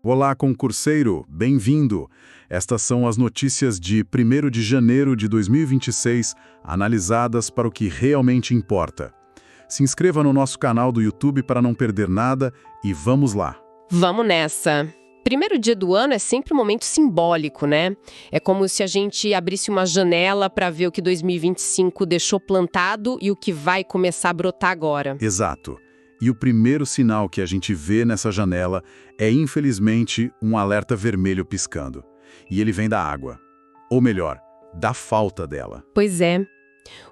Olá, concurseiro, bem-vindo! Estas são as notícias de 1º de janeiro de 2026, analisadas para o que realmente importa. Se inscreva no nosso canal do YouTube para não perder nada e vamos lá! Vamos nessa! Primeiro dia do ano é sempre um momento simbólico, né? É como se a gente abrisse uma janela para ver o que 2025 deixou plantado e o que vai começar a brotar agora. Exato. E o primeiro sinal que a gente vê nessa janela é, infelizmente, um alerta vermelho piscando. E ele vem da água. Ou melhor, da falta dela. Pois é.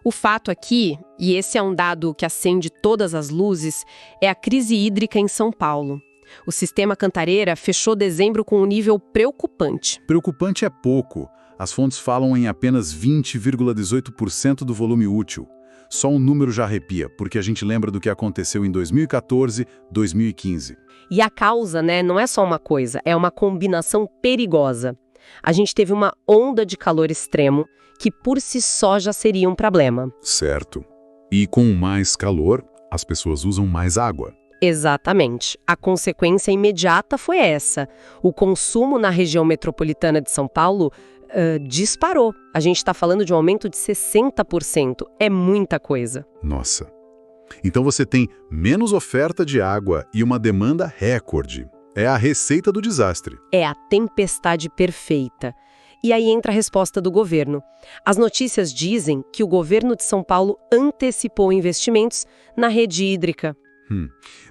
O fato aqui, e esse é um dado que acende todas as luzes, é a crise hídrica em São Paulo. O sistema Cantareira fechou dezembro com um nível preocupante. Preocupante é pouco. As fontes falam em apenas 20,18% do volume útil. Só um número já arrepia, porque a gente lembra do que aconteceu em 2014, 2015. E a causa, né, não é só uma coisa, é uma combinação perigosa. A gente teve uma onda de calor extremo, que por si só já seria um problema. Certo. E com mais calor, as pessoas usam mais água. Exatamente. A consequência imediata foi essa. O consumo na região metropolitana de São Paulo disparou. A gente está falando de um aumento de 60%. É muita coisa. Nossa. Então você tem menos oferta de água e uma demanda recorde. É a receita do desastre. É a tempestade perfeita. E aí entra a resposta do governo. As notícias dizem que o governo de São Paulo antecipou investimentos na rede hídrica.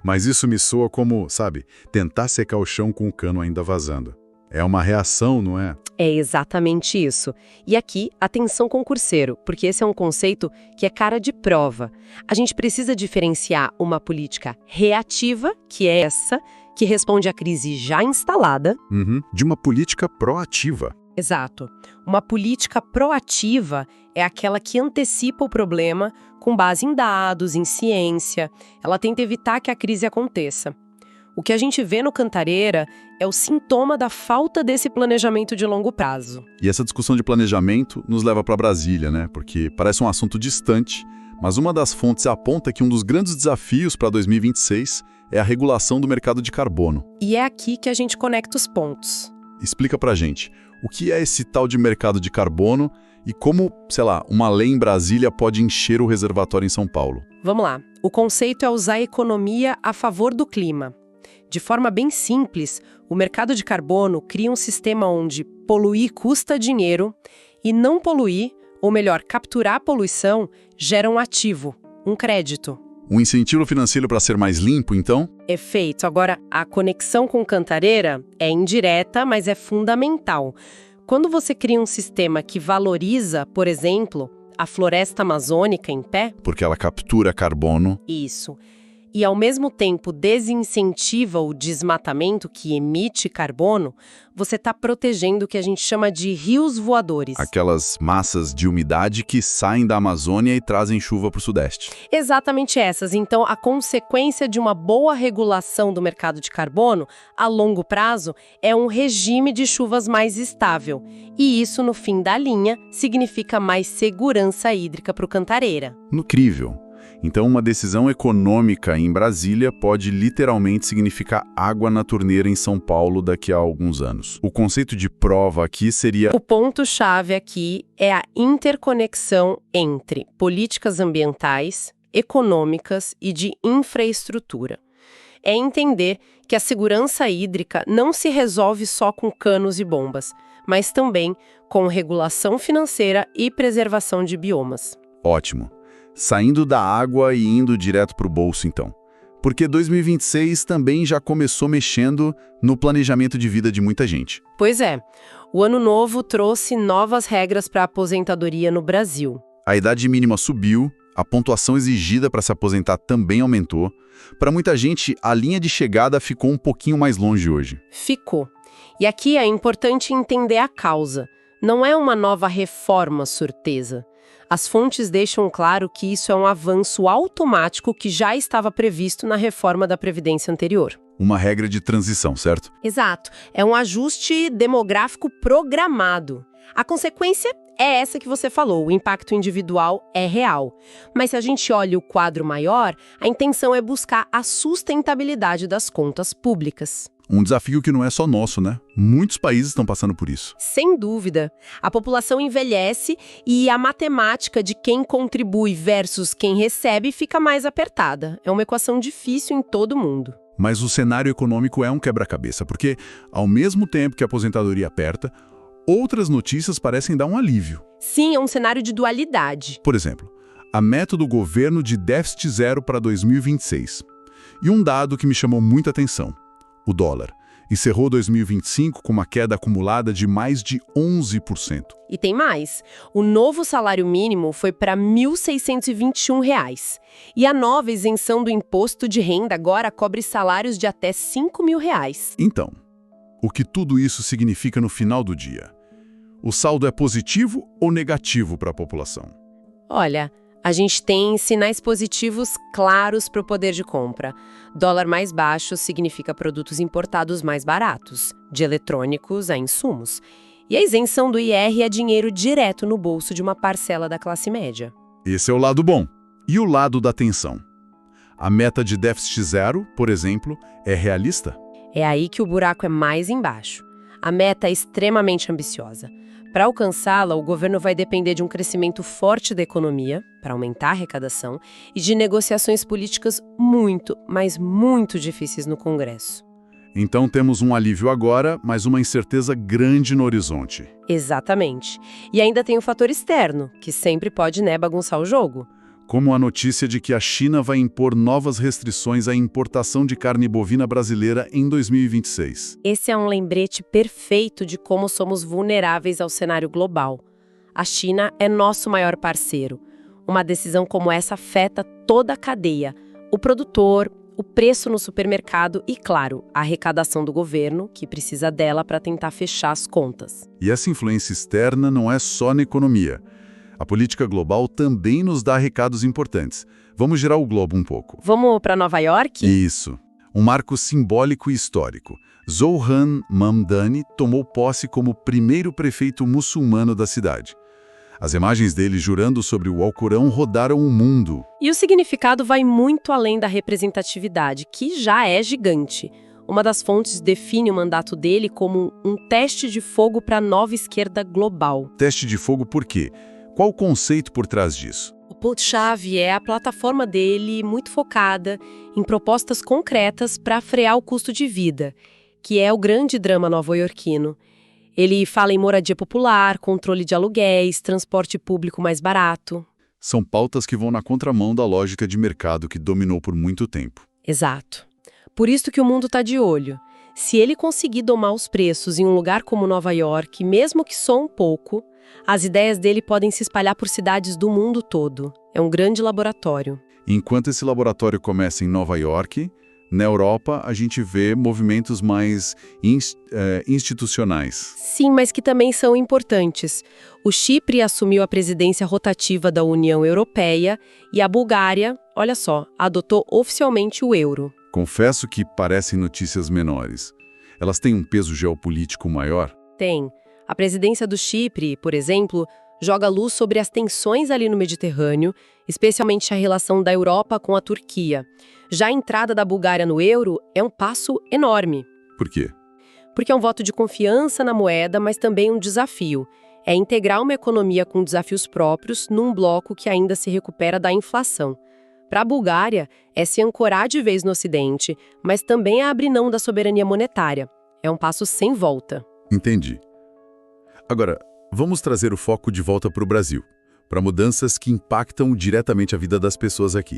Mas isso me soa como, sabe, tentar secar o chão com o cano ainda vazando. É uma reação, não é? É exatamente isso. E aqui, atenção concurseiro, porque esse é um conceito que é cara de prova. A gente precisa diferenciar uma política reativa, que é essa, que responde à crise já instalada, de uma política proativa. Exato. Uma política proativa é aquela que antecipa o problema com base em dados, em ciência. Ela tenta evitar que a crise aconteça. O que a gente vê no Cantareira é o sintoma da falta desse planejamento de longo prazo. E essa discussão de planejamento nos leva para Brasília, né? Porque parece um assunto distante, mas uma das fontes aponta que um dos grandes desafios para 2026 é a regulação do mercado de carbono. E é aqui que a gente conecta os pontos. Explica pra gente, o que é esse tal de mercado de carbono e como, sei lá, uma lei em Brasília pode encher o reservatório em São Paulo? Vamos lá. O conceito é usar a economia a favor do clima. De forma bem simples, o mercado de carbono cria um sistema onde poluir custa dinheiro e não poluir, ou melhor, capturar a poluição, gera um ativo, um crédito. Um incentivo financeiro para ser mais limpo, então? Perfeito. Agora, a conexão com Cantareira é indireta, mas é fundamental. Quando você cria um sistema que valoriza, por exemplo, a floresta amazônica em pé... Porque ela captura carbono. Isso. E, ao mesmo tempo, desincentiva o desmatamento que emite carbono, você está protegendo o que a gente chama de rios voadores. Aquelas massas de umidade que saem da Amazônia e trazem chuva para o Sudeste. Exatamente essas. Então, a consequência de uma boa regulação do mercado de carbono, a longo prazo, é um regime de chuvas mais estável. E isso, no fim da linha, significa mais segurança hídrica para o Cantareira. Incrível. Então, uma decisão econômica em Brasília pode literalmente significar água na torneira em São Paulo daqui a alguns anos. O conceito de prova aqui seria... O ponto-chave aqui é a interconexão entre políticas ambientais, econômicas e de infraestrutura. É entender que a segurança hídrica não se resolve só com canos e bombas, mas também com regulação financeira e preservação de biomas. Ótimo. Saindo da água e indo direto para o bolso, então. Porque 2026 também já começou mexendo no planejamento de vida de muita gente. Pois é. O ano novo trouxe novas regras para a aposentadoria no Brasil. A idade mínima subiu, a pontuação exigida para se aposentar também aumentou. Para muita gente, a linha de chegada ficou um pouquinho mais longe hoje. Ficou. E aqui é importante entender a causa. Não é uma nova reforma surpresa. As fontes deixam claro que isso é um avanço automático que já estava previsto na reforma da Previdência anterior. Uma regra de transição, certo? Exato. É um ajuste demográfico programado. A consequência é essa que você falou, o impacto individual é real. Mas se a gente olha o quadro maior, a intenção é buscar a sustentabilidade das contas públicas. Um desafio que não é só nosso, né? Muitos países estão passando por isso. Sem dúvida. A população envelhece e a matemática de quem contribui versus quem recebe fica mais apertada. É uma equação difícil em todo mundo. Mas o cenário econômico é um quebra-cabeça, porque, ao mesmo tempo que a aposentadoria aperta, outras notícias parecem dar um alívio. Sim, é um cenário de dualidade. Por exemplo, a meta do governo de déficit zero para 2026. E um dado que me chamou muita atenção. O dólar encerrou 2025 com uma queda acumulada de mais de 11%. E tem mais. O novo salário mínimo foi para R$ 1.621. E a nova isenção do imposto de renda agora cobre salários de até R$ 5.000. Então, o que tudo isso significa no final do dia? O saldo é positivo ou negativo para a população? Olha, a gente tem sinais positivos claros para o poder de compra. Dólar mais baixo significa produtos importados mais baratos, de eletrônicos a insumos. E a isenção do IR é dinheiro direto no bolso de uma parcela da classe média. Esse é o lado bom. E o lado da tensão? A meta de déficit zero, por exemplo, é realista? É aí que o buraco é mais embaixo. A meta é extremamente ambiciosa. Para alcançá-la, o governo vai depender de um crescimento forte da economia, para aumentar a arrecadação, e de negociações políticas muito, mas muito difíceis no Congresso. Então temos um alívio agora, mas uma incerteza grande no horizonte. Exatamente. E ainda tem o fator externo, que sempre pode, bagunçar o jogo. Como a notícia de que a China vai impor novas restrições à importação de carne bovina brasileira em 2026. Esse é um lembrete perfeito de como somos vulneráveis ao cenário global. A China é nosso maior parceiro. Uma decisão como essa afeta toda a cadeia. O produtor, o preço no supermercado e, claro, a arrecadação do governo, que precisa dela para tentar fechar as contas. E essa influência externa não é só na economia. A política global também nos dá recados importantes. Vamos girar o globo um pouco. Vamos para Nova York? Isso. Um marco simbólico e histórico. Zohran Mamdani tomou posse como primeiro prefeito muçulmano da cidade. As imagens dele jurando sobre o Alcorão rodaram o mundo. E o significado vai muito além da representatividade, que já é gigante. Uma das fontes define o mandato dele como um teste de fogo para a nova esquerda global. Teste de fogo por quê? Qual o conceito por trás disso? O ponto-chave é a plataforma dele muito focada em propostas concretas para frear o custo de vida, que é o grande drama nova-iorquino. Ele fala em moradia popular, controle de aluguéis, transporte público mais barato. São pautas que vão na contramão da lógica de mercado que dominou por muito tempo. Exato. Por isso que o mundo está de olho. Se ele conseguir domar os preços em um lugar como Nova York, mesmo que só um pouco, as ideias dele podem se espalhar por cidades do mundo todo. É um grande laboratório. Enquanto esse laboratório começa em Nova York, na Europa a gente vê movimentos mais institucionais. Sim, mas que também são importantes. O Chipre assumiu a presidência rotativa da União Europeia e a Bulgária, olha só, adotou oficialmente o euro. Confesso que parecem notícias menores. Elas têm um peso geopolítico maior? Tem. A presidência do Chipre, por exemplo, joga luz sobre as tensões ali no Mediterrâneo, especialmente a relação da Europa com a Turquia. Já a entrada da Bulgária no euro é um passo enorme. Por quê? Porque é um voto de confiança na moeda, mas também um desafio. É integrar uma economia com desafios próprios num bloco que ainda se recupera da inflação. Para a Bulgária, é se ancorar de vez no Ocidente, mas também é abrir mão da soberania monetária. É um passo sem volta. Entendi. Agora, vamos trazer o foco de volta para o Brasil, para mudanças que impactam diretamente a vida das pessoas aqui.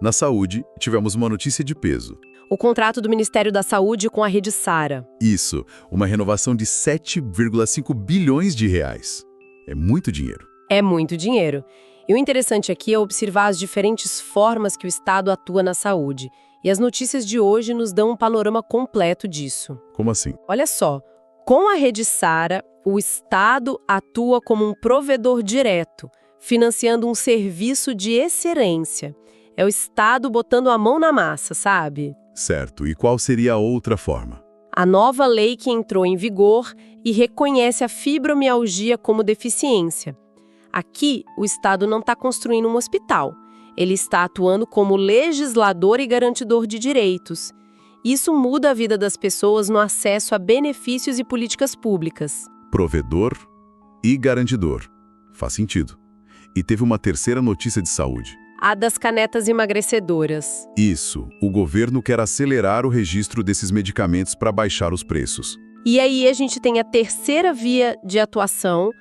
Na saúde, tivemos uma notícia de peso. O contrato do Ministério da Saúde com a Rede Sara. Isso, uma renovação de 7,5 bilhões de reais. É muito dinheiro. É muito dinheiro. E o interessante aqui é observar as diferentes formas que o Estado atua na saúde. E as notícias de hoje nos dão um panorama completo disso. Como assim? Olha só, com a Rede Sara, o Estado atua como um provedor direto, financiando um serviço de excelência. É o Estado botando a mão na massa, sabe? Certo. E qual seria a outra forma? A nova lei que entrou em vigor e reconhece a fibromialgia como deficiência. Aqui, o Estado não está construindo um hospital. Ele está atuando como legislador e garantidor de direitos. Isso muda a vida das pessoas no acesso a benefícios e políticas públicas. Provedor e garantidor. Faz sentido. E teve uma terceira notícia de saúde. A das canetas emagrecedoras. Isso, o governo quer acelerar o registro desses medicamentos para baixar os preços. E aí a gente tem a terceira via de atuação,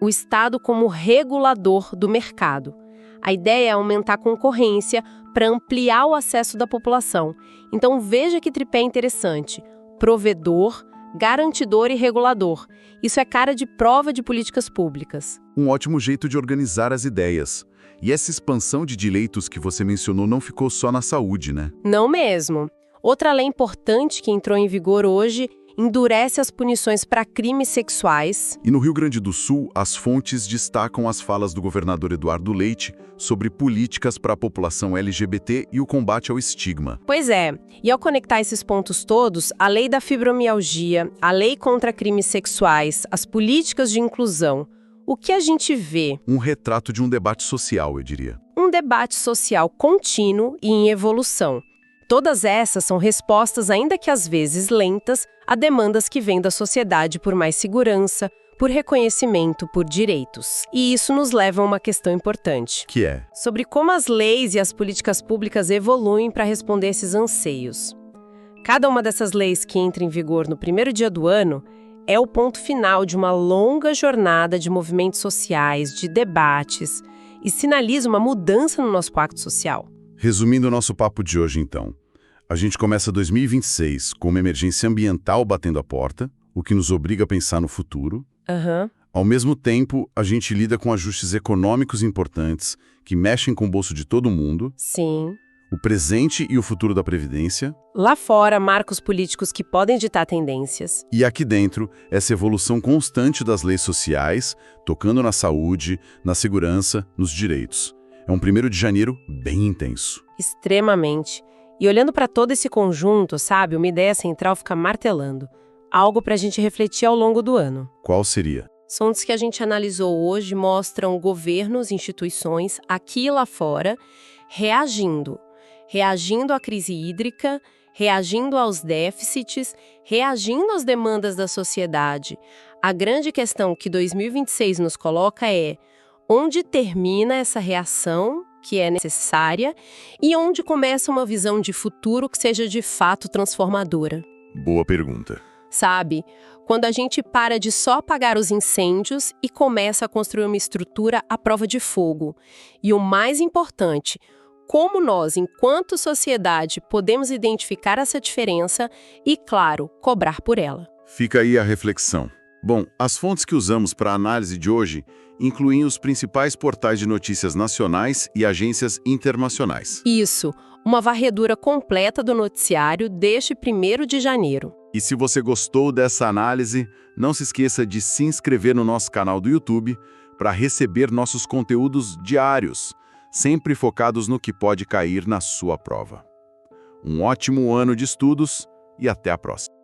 o Estado como regulador do mercado. A ideia é aumentar a concorrência para ampliar o acesso da população. Então veja que tripé interessante: provedor, garantidor e regulador. Isso é cara de prova de políticas públicas. Um ótimo jeito de organizar as ideias. E essa expansão de direitos que você mencionou não ficou só na saúde, né? Não mesmo. Outra lei importante que entrou em vigor hoje endurece as punições para crimes sexuais. E no Rio Grande do Sul, as fontes destacam as falas do governador Eduardo Leite sobre políticas para a população LGBT e o combate ao estigma. Pois é, e ao conectar esses pontos todos, a lei da fibromialgia, a lei contra crimes sexuais, as políticas de inclusão, o que a gente vê? Um retrato de um debate social, eu diria. Um debate social contínuo e em evolução. Todas essas são respostas, ainda que às vezes lentas, a demandas que vêm da sociedade por mais segurança, por reconhecimento, por direitos. E isso nos leva a uma questão importante. Que é? Sobre como as leis e as políticas públicas evoluem para responder esses anseios. Cada uma dessas leis que entra em vigor no primeiro dia do ano é o ponto final de uma longa jornada de movimentos sociais, de debates, e sinaliza uma mudança no nosso pacto social. Resumindo o nosso papo de hoje, então. A gente começa 2026 com uma emergência ambiental batendo a porta, o que nos obriga a pensar no futuro. Ao mesmo tempo, a gente lida com ajustes econômicos importantes que mexem com o bolso de todo mundo. Sim. O presente e o futuro da Previdência. Lá fora, marcos políticos que podem ditar tendências. E aqui dentro, essa evolução constante das leis sociais, tocando na saúde, na segurança, nos direitos. É um 1º de janeiro bem intenso. Extremamente. E olhando para todo esse conjunto, sabe, uma ideia central fica martelando. Algo para a gente refletir ao longo do ano. Qual seria? Fontes que a gente analisou hoje mostram governos, instituições, aqui e lá fora, reagindo à crise hídrica, reagindo aos déficits, reagindo às demandas da sociedade. A grande questão que 2026 nos coloca é: onde termina essa reação, que é necessária, e onde começa uma visão de futuro que seja de fato transformadora? Boa pergunta. Sabe, quando a gente para de só apagar os incêndios e começa a construir uma estrutura à prova de fogo. E o mais importante, como nós, enquanto sociedade, podemos identificar essa diferença e, claro, cobrar por ela. Fica aí a reflexão. Bom, as fontes que usamos para a análise de hoje incluem os principais portais de notícias nacionais e agências internacionais. Isso, uma varredura completa do noticiário deste 1º de janeiro. E se você gostou dessa análise, não se esqueça de se inscrever no nosso canal do YouTube para receber nossos conteúdos diários, sempre focados no que pode cair na sua prova. Um ótimo ano de estudos e até a próxima.